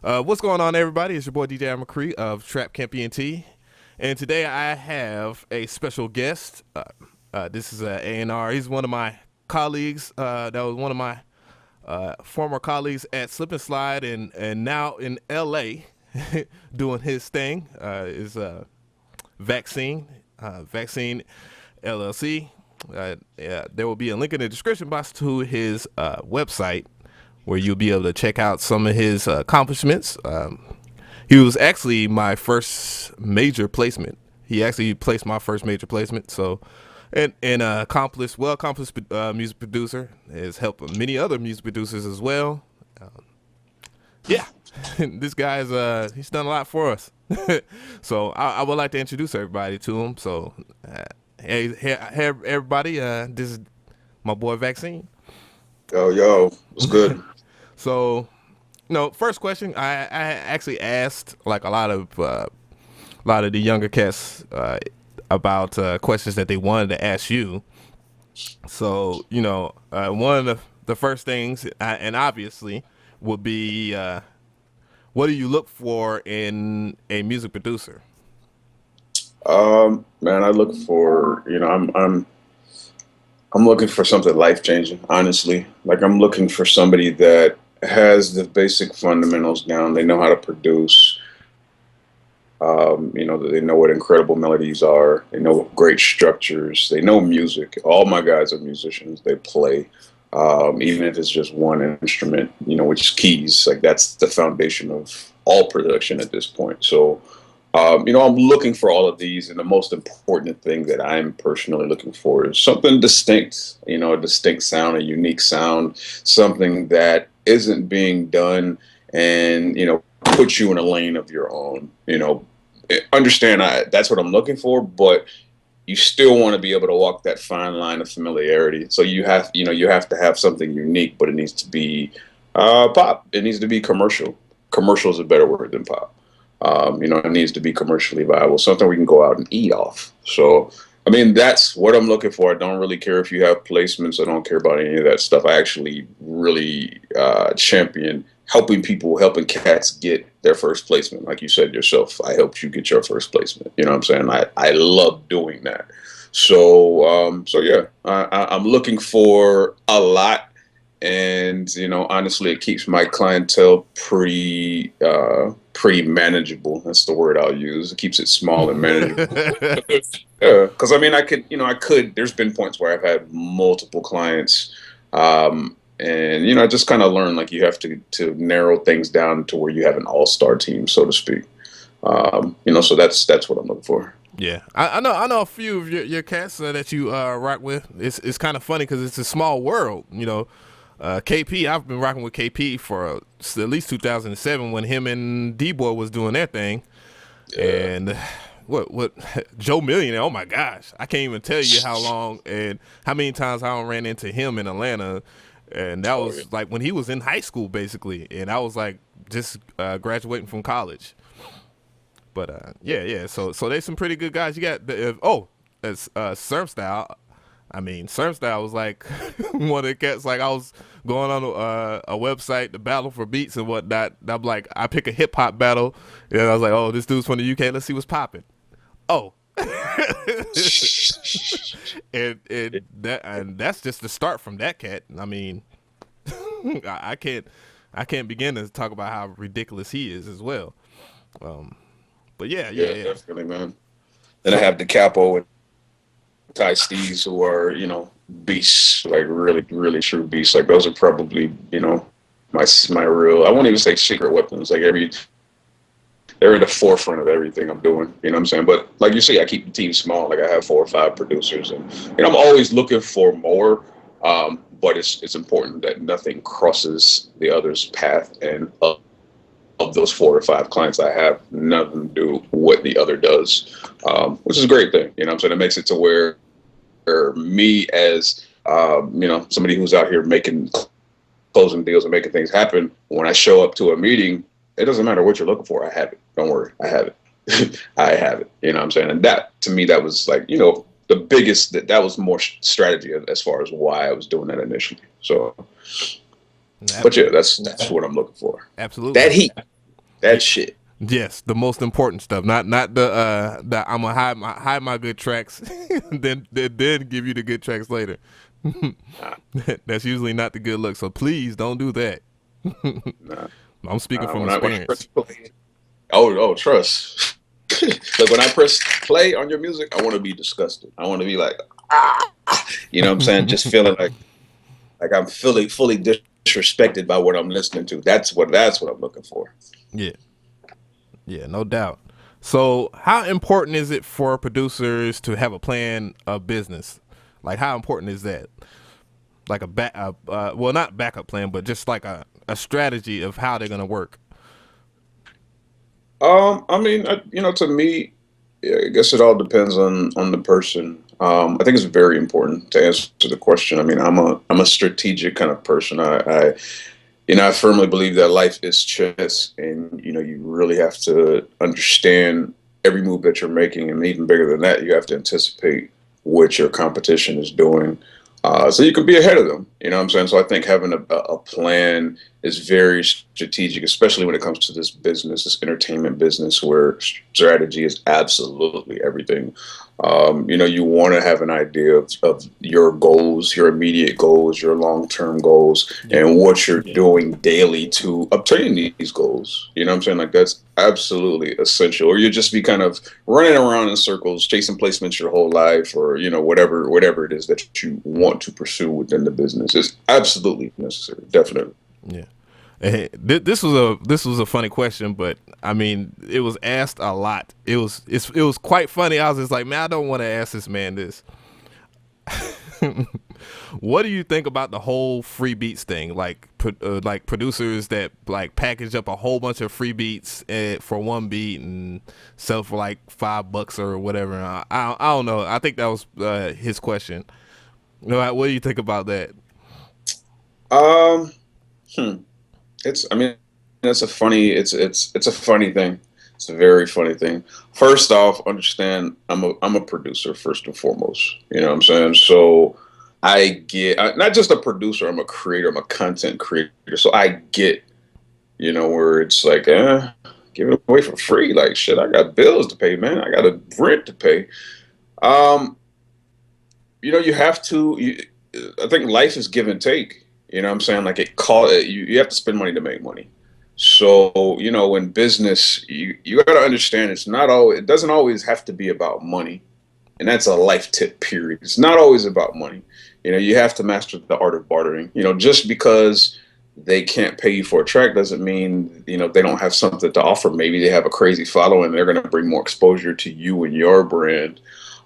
What's going on, everybody? It's your boy DJ McCree of Trap Camp ENT, and today I have a special guest. This is A&R. He's one of my colleagues. That was one of my former colleagues at Slip and Slide, and now in LA, doing his thing. Is Vakseen, Vakseen LLC. Yeah, there will be a link in the description box to his website where you'll be able to check out some of his accomplishments. He was actually my first major placement. He actually placed my first major placement. So, and well accomplished music producer, has helped many other music producers as well. Yeah, this guy's he's done a lot for us. So I would like to introduce everybody to him. So, hey everybody, this is my boy Vakseen. Yo, what's good? So, first question I actually asked like a lot of the younger cats about questions that they wanted to ask you. So, one of the first things, and obviously, would be what do you look for in a music producer? Man, I look for, I'm looking for something life changing, honestly. Like I'm looking for somebody that has the basic fundamentals down. They know how to produce. They know what incredible melodies are. They know great structures. They know music. All my guys are musicians. They play, even if it's just one instrument, which is keys. Like that's the foundation of all production at this point. So, I'm looking for all of these, and the most important thing that I'm personally looking for is something distinct. A distinct sound, a unique sound, something that isn't being done, and put you in a lane of your own. Understand that's what I'm looking for, but you still want to be able to walk that fine line of familiarity. So you have to have something unique, but it needs to be pop. It needs to be commercial. Commercial is a better word than pop. It needs to be commercially viable, something we can go out and eat off. So, I mean, that's what I'm looking for. I don't really care if you have placements. I don't care about any of that stuff. I actually really champion helping people, helping cats get their first placement. Like you said yourself, I helped you get your first placement. You know what I'm saying? I love doing that. So yeah, I'm looking for a lot, and honestly it keeps my clientele pretty manageable. That's the word I'll use. It keeps it small and manageable. Yeah, because I mean I could there's been points where I've had multiple clients, and I just kind of learned like you have to narrow things down to where you have an all-star team, so to speak. So that's what I'm looking for. Yeah, I know a few of your cats that you rock with. It's kind of funny because it's a small world. KP. I've been rocking with KP for at least 2007 when him and D Boy was doing their thing. Yeah. And what Joe Millionaire? Oh my gosh, I can't even tell you how long and how many times I ran into him in Atlanta. And that Oh, yeah. was like when he was in high school, basically, and I was like just graduating from college. But yeah. So there's some pretty good guys. You got it's Serm Style. I mean, Serm Style was like one of the cats. Like I was going on a website, the battle for beats and whatnot. And I'm like, I pick a hip hop battle, and I was like, oh, this dude's from the UK. Let's see what's popping. Oh, and that's just the start from that cat. I mean, I can't begin to talk about how ridiculous he is as well. Um, but Yeah, yeah. definitely, man. Then I So have the Capo and Ty Steves who are, beasts, like really, really true beasts. Like those are probably, my real. I won't even say secret weapons. Like they're in the forefront of everything I'm doing. You know what I'm saying? But like you say, I keep the team small. Like I have 4 or 5 producers, and I'm always looking for more. But it's important that nothing crosses the other's path, and of those 4 or 5 clients I have, none of them do what the other does, which is a great thing. You know what I'm saying? It makes it to where me as somebody who's out here making closing deals and making things happen, when I show up to a meeting, it doesn't matter what you're looking for. I have it. Don't worry. I have it. I have it. You know what I'm saying? And that to me, that was like, the biggest, that was more strategy as far as why I was doing that initially. So, ab- but yeah, that's what I'm looking for. That absolutely. heat. That shit. Yes, the most important stuff, not the I'm gonna hide my good tracks, then give you the good tracks later. Nah, That's usually not the good look. So please don't do that. nah. I'm speaking from When I press experience. play, trust. Like when I press play on your music, I want to be disgusted. I want to be like, ah, you know what I'm saying? Just feeling like I'm feeling fully disrespected by what I'm listening to. That's what I'm looking for. Yeah, yeah, no doubt. So, how important is it for producers to have a plan of business? Like, how important is that? Like well, not backup plan, but just like a strategy of how they're gonna work. I mean, to me, yeah, I guess it all depends on the person. I think it's very important to answer the question. I mean, I'm a strategic kind of person. I firmly believe that life is chess, and you really have to understand every move that you're making, and even bigger than that, you have to anticipate what your competition is doing, so you can be ahead of them. You know what I'm saying? So I think having a plan is very strategic, especially when it comes to this business, this entertainment business, where strategy is absolutely everything. You want to have an idea of your goals, your immediate goals, your long-term goals, Yeah, and what you're doing daily to obtain these goals. You know what I'm saying? Like that's absolutely essential. Or you just be kind of running around in circles, chasing placements your whole life, or whatever it is that you want to pursue within the business. It's absolutely necessary, definitely. yeah. This was a funny question, but I mean, it was asked a lot. It was quite funny. I was just like, man, I don't want to ask this man this. What do you think about the whole free beats thing? Like producers that like package up a whole bunch of free beats for one beat and sell for like $5 or whatever. I don't know. I think that was his question. What do you think about that? Um, hmm. I mean, it's a funny thing. It's a very funny thing. First off, understand I'm a producer first and foremost. You know what I'm saying? So not just a producer. I'm a creator. I'm a content creator. So I get where it's like, give it away for free. Like shit, I got bills to pay, man. I got a rent to pay. Um, you have to. I think life is give and take. You know what I'm saying? Like you have to spend money to make money. So, in business, you got to understand it doesn't always have to be about money. And that's a life tip, period. It's not always about money. You have to master the art of bartering. Just because they can't pay you for a track doesn't mean, they don't have something to offer. Maybe they have a crazy following. They're going to bring more exposure to you and your brand.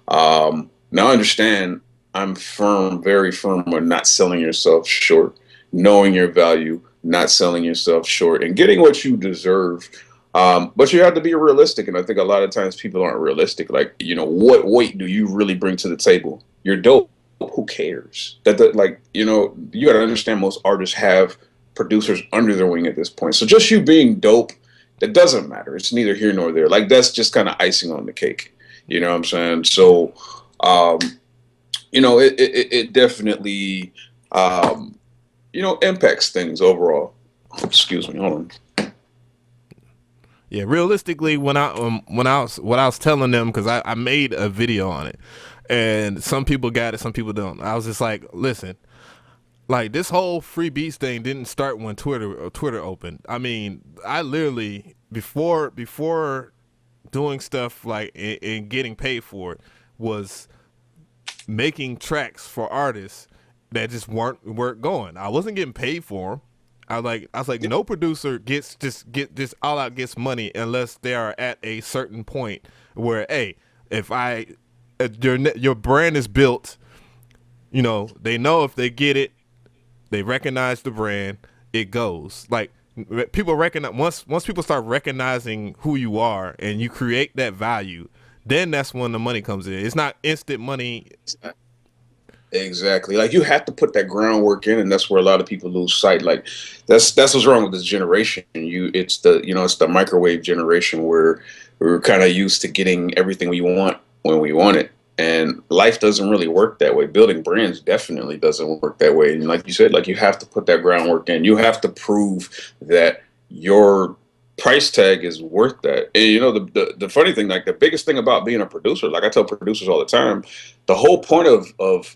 Now understand, I'm firm, very firm on not selling yourself short, knowing your value, not selling yourself short, and getting what you deserve. But you have to be realistic, and I think a lot of times people aren't realistic. Like, what weight do you really bring to the table? You're dope. Who cares? You got to understand most artists have producers under their wing at this point. So just you being dope, that doesn't matter. It's neither here nor there. Like that's just kind of icing on the cake. You know what I'm saying? So, um, it definitely, impacts things overall. Excuse me. Hold on. Yeah, realistically, when I was what I was telling them, because I made a video on it, and some people got it, some people don't. I was just like, listen, like this whole free beats thing didn't start when Twitter opened. I mean, I literally before doing stuff like and getting paid for it was making tracks for artists that just weren't going. I wasn't getting paid for them. I was like no producer gets all out gets money unless they are at a certain point where, hey, if your brand is built, they know if they get it, they recognize the brand, it goes. Like people recognize once people start recognizing who you are and you create that value, then that's when the money comes in. It's not instant money. Exactly. Like you have to put that groundwork in, and that's where a lot of people lose sight. Like that's what's wrong with this generation. It's the microwave generation where we're kind of used to getting everything we want when we want it. And life doesn't really work that way. Building brands definitely doesn't work that way. And like you said, like you have to put that groundwork in. You have to prove that your price tag is worth that. And you know, the funny thing, like the biggest thing about being a producer, like I tell producers all the time, the whole point of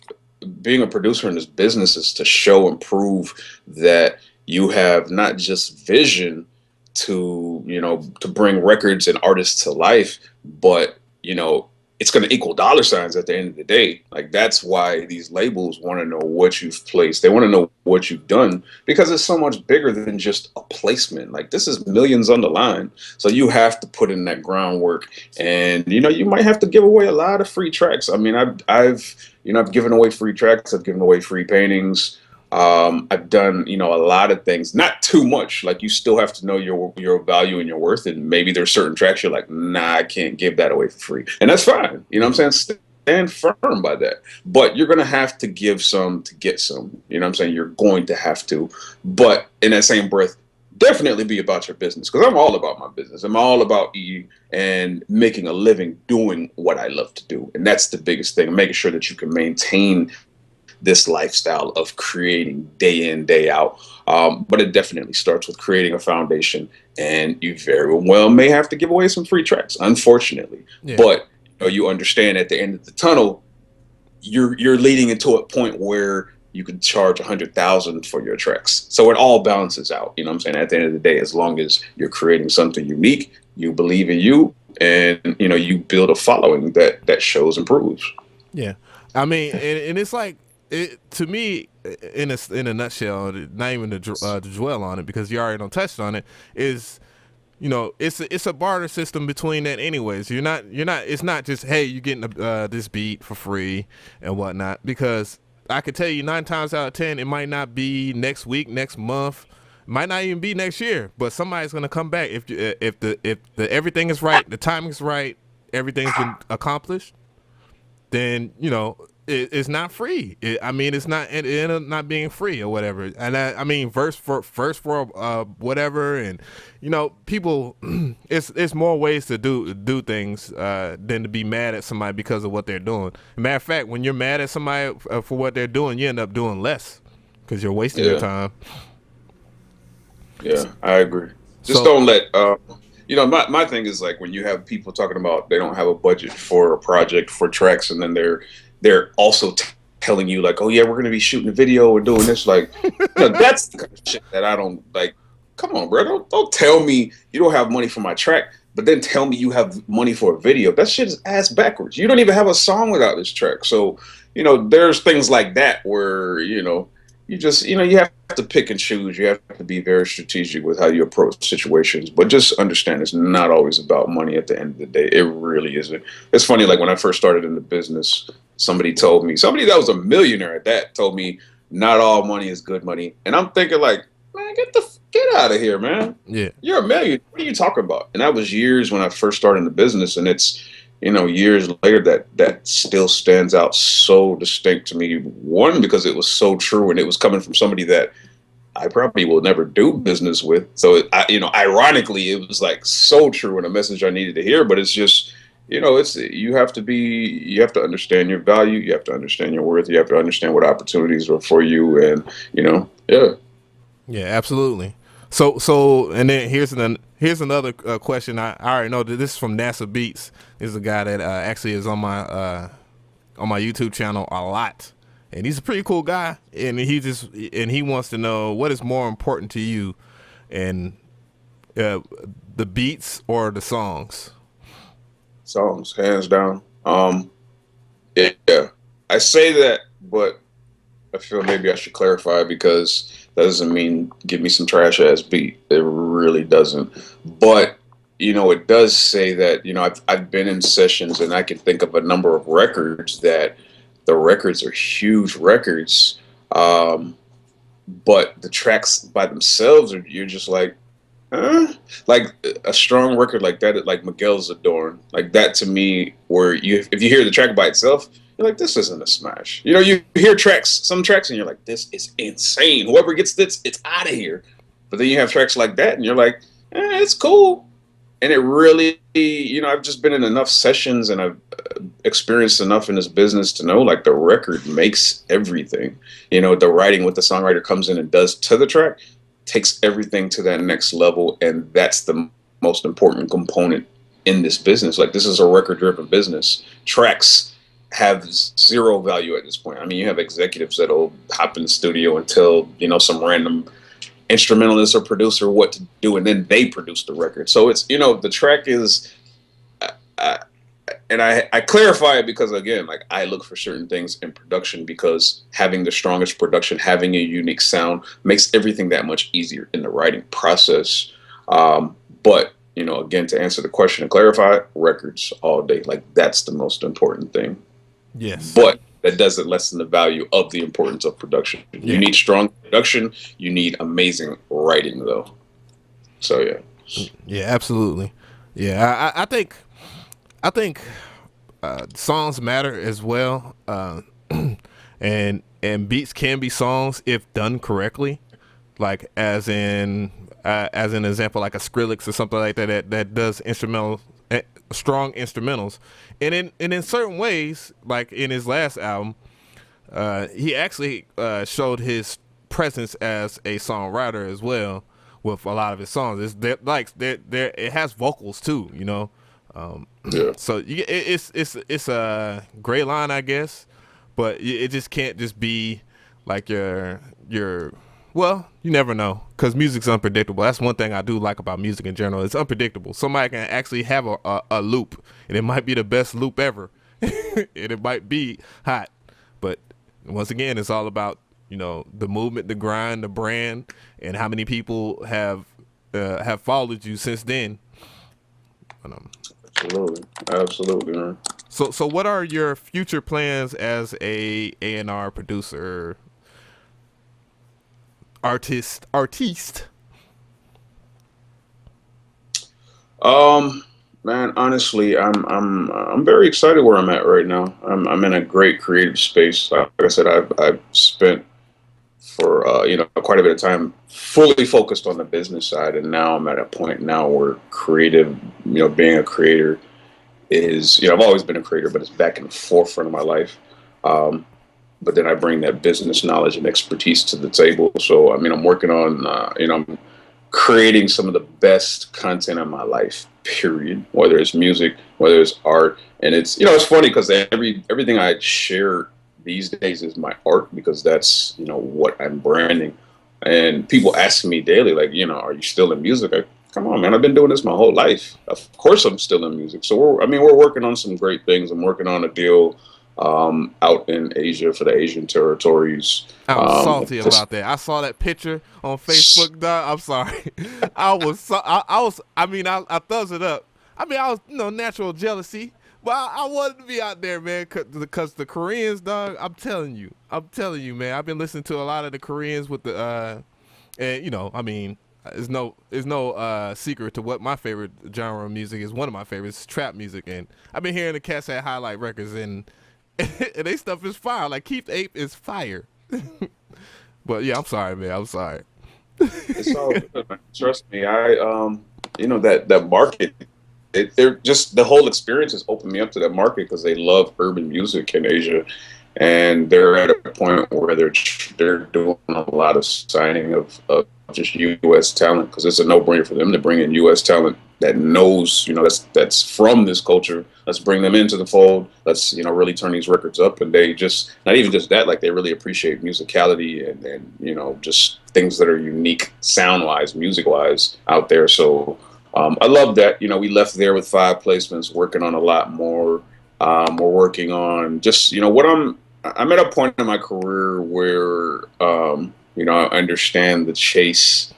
being a producer in this business is to show and prove that you have not just vision to, you know, to bring records and artists to life, but you know, it's going to equal dollar signs at the end of the day. Like that's why these labels want to know what you've placed. They want to know what you've done because it's so much bigger than just a placement. Like this is millions on the line. So you have to put in that groundwork, and you know, you might have to give away a lot of free tracks. I mean, I've given away free tracks. I've given away free paintings. I've done, you know, a lot of things, not too much. Like you still have to know your value and your worth. And maybe there's certain tracks you're like, nah, I can't give that away for free. And that's fine. You know what I'm saying? Stand firm by that. But you're going to have to give some to get some. You know what I'm saying? You're going to have to. But in that same breath, definitely be about your business because I'm all about my business. I'm all about eating and making a living doing what I love to do. And that's the biggest thing, making sure that you can maintain this lifestyle of creating day in, day out. But it definitely starts with creating a foundation, and you very well may have to give away some free tracks, unfortunately. Yeah. But you know, you understand at the end of the tunnel, you're leading into a point where you can charge 100,000 for your tracks. So it all balances out. You know what I'm saying? At the end of the day, as long as you're creating something unique, you believe in you, and you know, you build a following that shows and proves. Yeah, I mean, and it's like to me, in a nutshell, not even to dwell on it because you already don't touched on it. Is you know, it's a barter system between that, anyways. You're not. It's not just hey, you getting this beat for free and whatnot. Because I could tell you 9 times out of 10, it might not be next week, next month. Might not even be next year, but somebody's gonna come back if the everything is right, the timing's right, everything's been accomplished. Then you know it's not free. I mean, it's not it ended up not being free or whatever. And I mean, verse for whatever, and you know, people. It's more ways to do things than to be mad at somebody because of what they're doing. Matter of fact, when you're mad at somebody for what they're doing, you end up doing less because you're wasting your time. Yeah, I agree. Just So don't let you know, my thing is like when you have people talking about they don't have a budget for a project for tracks, and then they're also telling you like, oh yeah, we're gonna be shooting a video or doing this. Like, you know, that's the kind of shit that I don't like. Come on, bro. Don't tell me you don't have money for my track, but then tell me you have money for a video. That shit is ass backwards. You don't even have a song without this track. So, you know, there's things like that where, you know, you just, you know, you have to pick and choose. You have to be very strategic with how you approach situations. But just understand it's not always about money at the end of the day. It really isn't. It's funny, like when I first started in the business, somebody told me, somebody that was a millionaire at that told me, not all money is good money. And I'm thinking like, man, get out of here, man. yeah, You're a million. What are you talking about? And that was years when I first started in the business, and it's, you know, years later that still stands out so distinct to me. One, because it was so true, and it was coming from somebody that I probably will never do business with. So, you know, ironically, it was like so true and a message I needed to hear. But it's just, you know, it's you have to understand your value, you have to understand your worth, you have to understand what opportunities are for you, and you know, yeah. yeah, absolutely. So, and then here's another question. I already know that this is from NASA Beats. This is a guy that actually is on my YouTube channel a lot, and he's a pretty cool guy. And he wants to know what is more important to you, and the beats or the songs. Songs, hands down. Yeah, I say that, but I feel maybe I should clarify because that doesn't mean give me some trash ass beat. It really doesn't. But you know, it does say that, you know, I've been in sessions and I can think of a number of records that the records are huge records, but the tracks by themselves are you're just like, huh? Like a strong record like that, like Miguel's Adorn, like that to me, where you if you hear the track by itself, you're like, this isn't a smash. You know, you hear some tracks, and you're like, this is insane. Whoever gets this, it's out of here. But then you have tracks like that, and you're like, it's cool. And it really, you know, I've just been in enough sessions, and I've experienced enough in this business to know, like, the record makes everything. You know, the writing, what the songwriter comes in and does to the track takes everything to that next level, and that's the most important component in this business. Like, this is a record-driven business. Tracks have zero value at this point. I mean, you have executives that'll hop in the studio and tell, some random instrumentalist or producer what to do, and then they produce the record. So it's, the track is, I, and I clarify it because, again, like, I look for certain things in production, because having the strongest production, having a unique sound makes everything that much easier in the writing process. But, again, to answer the question and clarify, records all day. Like, that's the most important thing. Yes. But that doesn't lessen the value of the importance of production. Yeah. You need strong production. You need amazing writing, though. So, yeah. Yeah, absolutely. Yeah, I think songs matter as well, and beats can be songs if done correctly. Like, as an example, like a Skrillex or something like that does strong instrumentals, and in certain ways, like in his last album, he actually showed his presence as a songwriter as well with a lot of his songs. It has vocals too, Yeah. So it's a gray line, I guess, but it just can't just be like your. Well, you never know, because music's unpredictable. That's one thing I do like about music in general. It's unpredictable. Somebody can actually have a loop, and it might be the best loop ever, and it might be hot. But once again, it's all about, the movement, the grind, the brand, and how many people have followed you since then. Absolutely, man. So what are your future plans as a A&R producer? Artiste. Man, honestly, I'm very excited where I'm at right now. I'm in a great creative space. Like I said, I've spent for quite a bit of time fully focused on the business side, and now I'm at a point now where creative, being a creator is, I've always been a creator, but it's back in the forefront of my life. But then I bring that business knowledge and expertise to the table. So, I mean, I'm working on, I'm creating some of the best content in my life, period. Whether it's music, whether it's art. And it's, it's funny because everything I share these days is my art, because that's, what I'm branding. And people ask me daily, like, are you still in music? Come on, man, I've been doing this my whole life. Of course I'm still in music. So we're working on some great things. I'm working on a deal out in Asia for the Asian territories. I was salty about that. I saw that picture on Facebook, dog. I'm sorry. I thumbs it up. I mean, I was, natural jealousy, but I wanted to be out there, man, because the Koreans, dog, I'm telling you, man, I've been listening to a lot of the Koreans with the, and, I mean, it's no secret to what my favorite genre of music is. One of my favorites, trap music, and I've been hearing the cats at Highlight Records, and they stuff is fire. Like, Keith Ape is fire. But yeah, I'm sorry, man. I'm sorry. It's all good, man. Trust me. That market. They're just, the whole experience has opened me up to that market, because they love urban music in Asia, and they're at a point where they're doing a lot of signing of just U.S. talent, because it's a no-brainer for them to bring in U.S. talent that knows, that's from this culture. Let's bring them into the fold. Let's, really turn these records up. And they just, not even just that, like, they really appreciate musicality and just things that are unique sound-wise, music-wise out there. So I love that. We left there with 5 placements, working on a lot more. We're working on just, I'm at a point in my career where, I understand the chase.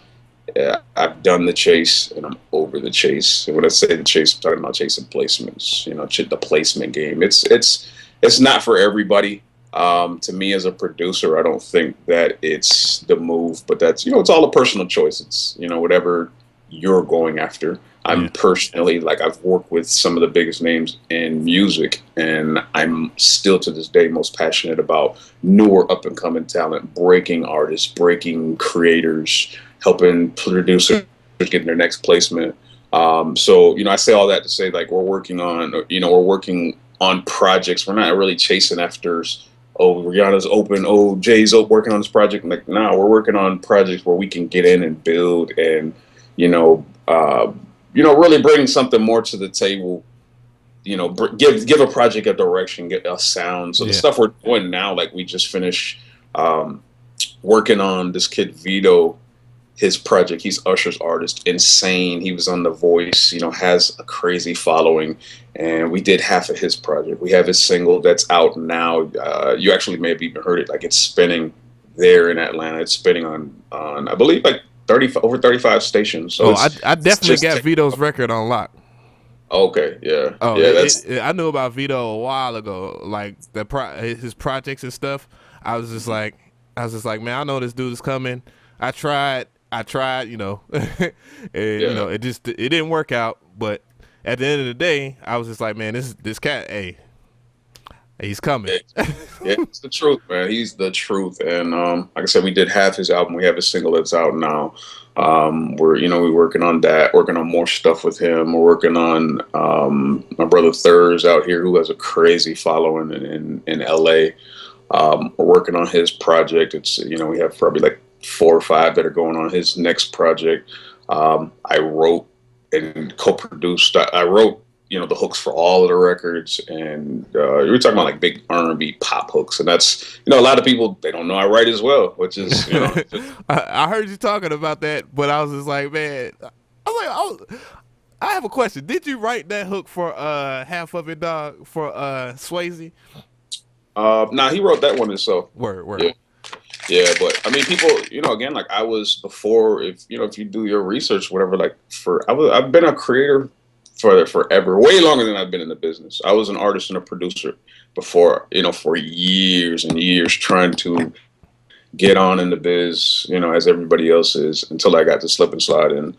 I've done the chase, and I'm over the chase. And when I say the chase, I'm talking about chasing placements. The placement game. It's not for everybody. To me, as a producer, I don't think that it's the move, but that's, it's all a personal choice. It's, whatever you're going after. I'm personally, like, I've worked with some of the biggest names in music, and I'm still to this day most passionate about newer up and coming talent, breaking artists, breaking creators, helping producers get their next placement. So, I say all that to say, like, we're working on projects. We're not really chasing after oh, Rihanna's open, oh, Jay's up working on this project. Like, nah, we're working on projects where we can get in and build and, you know, really bring something more to the table. Give a project a direction, get a sound. So the Yeah. stuff we're doing now, like we just finished um, working on this kid Vito, his project. He's Usher's artist, insane. He was on The Voice, has a crazy following, and we did half of his project. We have his single that's out now. You actually may have even heard it. Like it's spinning there in Atlanta. It's spinning on I believe like 35 stations. So Oh, I it's definitely just got Vito's record on lock. okay. Yeah, Oh, yeah. That's I knew about Vito a while ago, like his projects and stuff. I was just like, man, I know this dude is coming. I tried, and yeah. it didn't work out. But at the end of the day, I was just like, man, this cat, hey, he's coming. Yeah, yeah, it's the truth, man. He's the truth. And like I said, we did have his album. We have his single that's out now. We're working on that, working on more stuff with him. We're working on my brother Thurs out here who has a crazy following in LA. We're working on his project. It's we have probably like 4 or 5 that are going on his next project. I wrote and co-produced. I wrote the hooks for all of the records, and we were talking about like big R&B pop hooks, and that's a lot of people they don't know I write as well, which is I heard you talking about that, but I was just like, man, I have a question. Did you write that hook for Half of It Dog for Swayze? nah, he wrote that one himself. Word. Yeah. Yeah, but I mean, people, again, like I was before. If you do your research, whatever, like I've been a creator for forever, way longer than I've been in the business. I was an artist and a producer before, for years and years, trying to get on in the biz, as everybody else is, until I got to slip and slide. And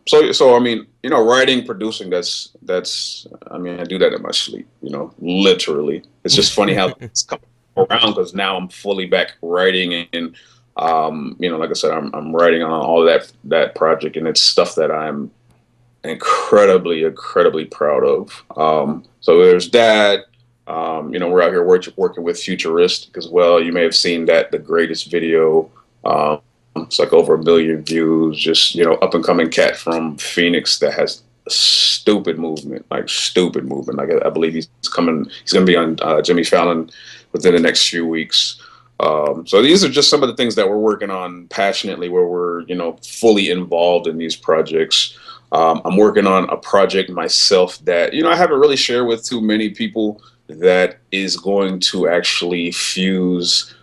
so I mean, writing, producing, that's I mean, I do that in my sleep, literally. It's just funny how it's coming around because now I'm fully back writing and like I said, I'm writing on all of that project, and it's stuff that I'm incredibly proud of. So there's that. We're out here working with Futuristic as well. You may have seen that the greatest video. It's like over 1 million views. Just up and coming cat from Phoenix that has stupid movement. Like I believe he's going to be on Jimmy Fallon within the next few weeks. So these are just some of the things that we're working on passionately, where we're fully involved in these projects. I'm working on a project myself that I haven't really shared with too many people, that is going to actually fuse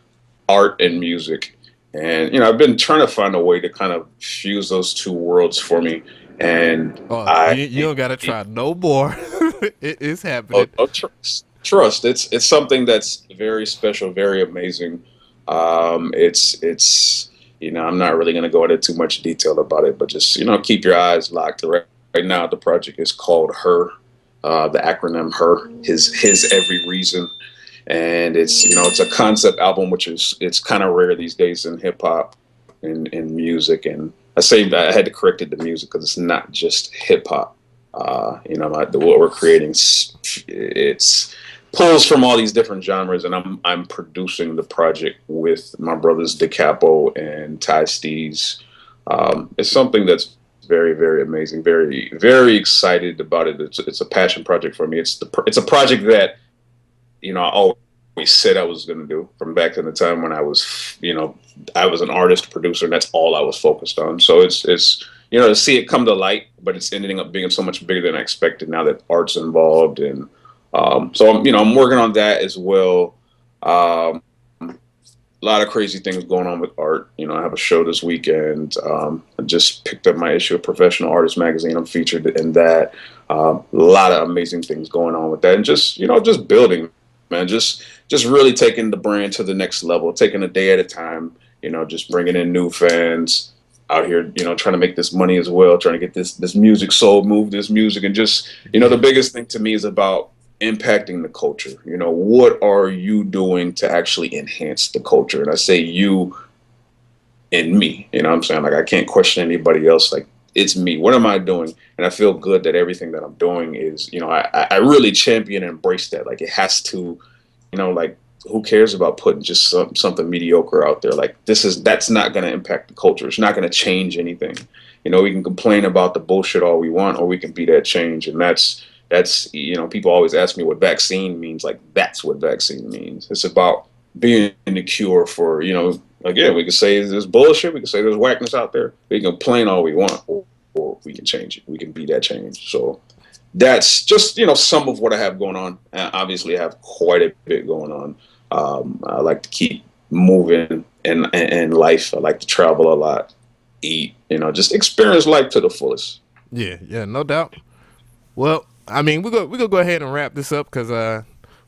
art and music. And I've been trying to find a way to kind of fuse those two worlds for me. And you don't gotta try no more. It's happening. Trust. It's something that's very special, very amazing. It's I'm not really going to go into too much detail about it, but just keep your eyes locked. Right now, the project is called Her, the acronym Her, his every reason, and it's a concept album, which it's kind of rare these days in hip hop and in music. And I say that I had to correct it to music because it's not just hip hop. What we're creating, it's pulls from all these different genres, and I'm producing the project with my brothers DeCapo and Ty Stees. It's something that's very amazing. Very very excited about it. It's a passion project for me. It's a project that I always said I was going to do from back in the time when I was I was an artist producer, and that's all I was focused on. So it's to see it come to light, but it's ending up being so much bigger than I expected now that art's involved. And so I'm working on that as well. A lot of crazy things going on with art. I have a show this weekend. I just picked up my issue of Professional Artist Magazine. I'm featured in that. A lot of amazing things going on with that, and just building, man. Just really taking the brand to the next level, taking a day at a time. Just bringing in new fans out here. Trying to make this money as well. Trying to get this music sold, move this music, and just the biggest thing to me is about impacting the culture. What are you doing to actually enhance the culture? And I say you and me. What I'm saying? Like, I can't question anybody else. Like, it's me. What am I doing? And I feel good that everything that I'm doing is, I really champion and embrace that. Like, it has to, like, who cares about putting just something mediocre out there? Like that's not going to impact the culture. It's not going to change anything. You know, we can complain about the bullshit all we want, or we can be that change. And that's you know, people always ask me what vaccine means. Like that's what vaccine means. It's about being the cure for, you know, again, we can say there's bullshit. We can say there's whackness out there. We can complain all we want, or we can change it. We can be that change. So that's just, you know, some of what I have going on. Obviously, I have quite a bit going on. I like to keep moving in life. I like to travel a lot, eat, you know, just experience life to the fullest. Yeah, no doubt. Well, I mean, we're gonna go ahead and wrap this up because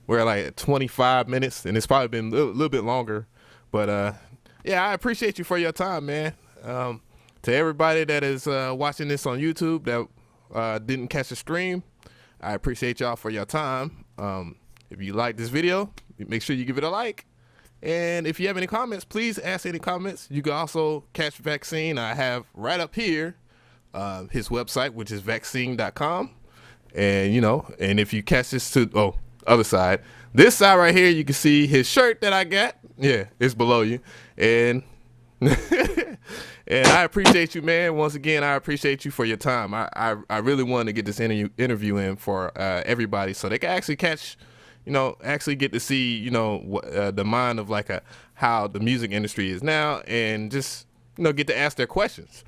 we're like at 25 minutes, and it's probably been a little bit longer. But yeah, I appreciate you for your time, man. To everybody that is watching this on YouTube that didn't catch the stream, I appreciate y'all for your time. If you like this video, make sure you give it a like. And if you have any comments, please ask any comments. You can also catch Vakseen. I have right up here his website, which is vakseen.com. And, you know, and if you catch this to, other side, this side right here, you can see his shirt that I got. Yeah, it's below you. And and I appreciate you, man. Once again, I appreciate you for your time. I really wanted to get this interview in for everybody so they can actually catch, you know, actually get to see, you know, the mind of like how the music industry is now, and just, you know, get to ask their questions.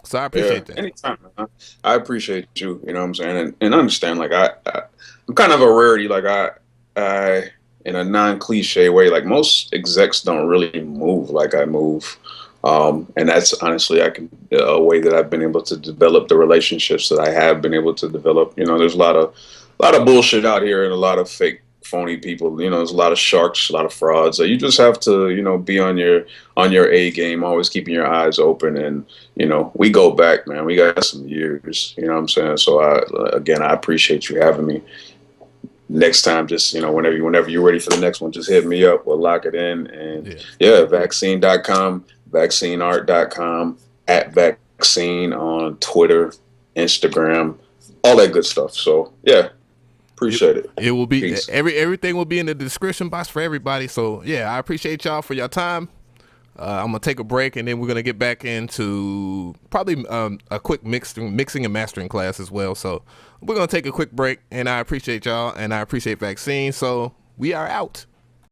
So I appreciate that. Anytime, man. I appreciate you. You know what I'm saying, and understand. Like I'm kind of a rarity. Like I in a non-cliche way. Like most execs don't really move like I move. And that's honestly, a way that I've been able to develop the relationships that I have been able to develop. You know, there's a lot of bullshit out here and a lot of fake, phony people. You know, there's a lot of sharks, a lot of frauds. So you just have to, you know, be on your A game, always keeping your eyes open. And, you know, we go back, man. We got some years. You know what I'm saying? So I appreciate you having me. Next time, just, you know, whenever you're ready for the next one, just hit me up. We'll lock it in. And vakseen.com, vakseenart.com, at Vakseen on Twitter, Instagram, all that good stuff. So yeah, appreciate it. It will be everything will be in the description box for everybody. So yeah, I appreciate y'all for your time. I'm gonna take a break, and then we're gonna get back into probably a quick mixing and mastering class as well. So we're gonna take a quick break, and I appreciate y'all, and I appreciate Vakseen. So we are out.